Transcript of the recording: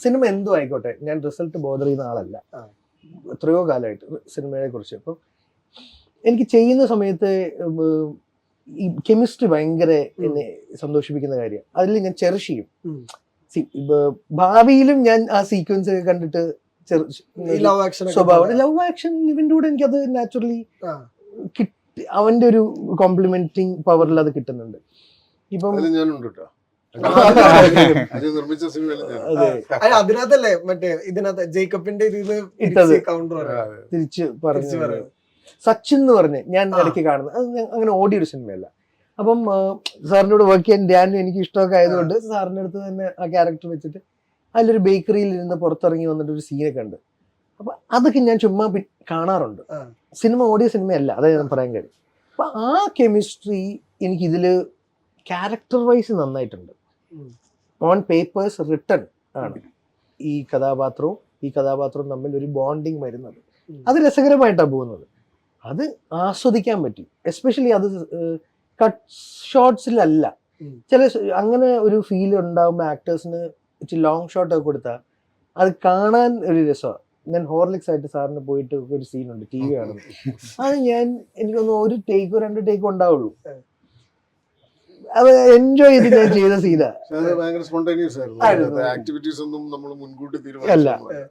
Cinema എന്തോ ആയിക്കോട്ടെ, ഞാൻ റിസൾട്ട് ബോധർ ചെയ്യുന്ന ആളല്ല എത്രയോ കാലമായിട്ട് സിനിമയെ കുറിച്ച്. അപ്പം എനിക്ക് ചെയ്യുന്ന സമയത്ത് ഈ കെമിസ്ട്രി ഭയങ്കര എന്നെ സന്തോഷിപ്പിക്കുന്ന കാര്യം. അതിൽ ഞാൻ ചെറിഷ് ചെയ്യും. ഭാവിയിലും ഞാൻ ആ സീക്വൻസ് കണ്ടിട്ട് സ്വഭാവം ലവ് ആക്ഷൻ ഇവന്റെ കൂടെ എനിക്കത് നാച്ചുറലി അവന്റെ ഒരു കോംപ്ലിമെന്റിങ് പവറിൽ അത് കിട്ടുന്നുണ്ട്. ഇപ്പം അതിനകത്തല്ലേ മറ്റേ ഇതിനകത്ത് ജേക്കബിന്റെ തിരിച്ച് പറഞ്ഞു സച്ചിൻ എന്ന് പറഞ്ഞ് ഞാൻ ഇടയ്ക്ക് കാണുന്നത്. അത് അങ്ങനെ ഓടിയൊരു സിനിമയല്ല. അപ്പം സാറിൻ്റെ കൂടെ വർക്ക് ചെയ്യാൻ ധ്യാനം എനിക്ക് ഇഷ്ടമൊക്കെ ആയതുകൊണ്ട് സാറിൻ്റെ അടുത്ത് തന്നെ ആ ക്യാരക്ടർ വെച്ചിട്ട് അതിലൊരു ബേക്കറിയിൽ ഇരുന്ന് പുറത്തിറങ്ങി വന്നിട്ട് ഒരു സീനൊക്കെ ഉണ്ട്. അപ്പൊ അതൊക്കെ ഞാൻ ചുമ്മാ കാണാറുണ്ട്. സിനിമ ഓടിയ സിനിമയല്ല, അതായത് ഞാൻ പറയാൻ കാര്യം. അപ്പൊ ആ കെമിസ്ട്രി എനിക്ക് ഇതില് ക്യാരക്ടർ വൈസ് നന്നായിട്ടുണ്ട്. ഓൺ പേപ്പേഴ്സ് റിട്ടൺ ആണ് ഈ കഥാപാത്രവും തമ്മിൽ ഒരു ബോണ്ടിങ് വരുന്നത്. അത് രസകരമായിട്ടാണ് പോകുന്നത്. അത് ആസ്വദിക്കാൻ പറ്റി. എസ്പെഷ്യലി അത് കട്ട് ഷോട്ട്സിലല്ല. ചില അങ്ങനെ ഒരു ഫീൽ ഉണ്ടാകുമ്പോൾ ആക്ടേഴ്സിന് ഇച്ചിരി ലോങ് ഷോട്ട് ഒക്കെ കൊടുത്താൽ അത് കാണാൻ ഒരു രസമാണ്. ഞാൻ ഹോർലിക്സ് ആയിട്ട് സാറിന് പോയിട്ട് ഒരു സീനുണ്ട് ടി വി കാണുന്നത്. അത് എനിക്കൊന്ന് ഒരു ടേക്കോ 2 ടേക്കോ ഉണ്ടാവുള്ളൂ. അത് എൻജോയ് ചെയ്ത് ഞാൻ ചെയ്ത സീനാ. ഭയങ്കര സ്പോണ്ടേനിയസ് ആയിരുന്നു. ആക്ടിവിറ്റീസ് ഒന്നും നമ്മൾ മുൻകൂട്ടി തീരുമാനിച്ചില്ല.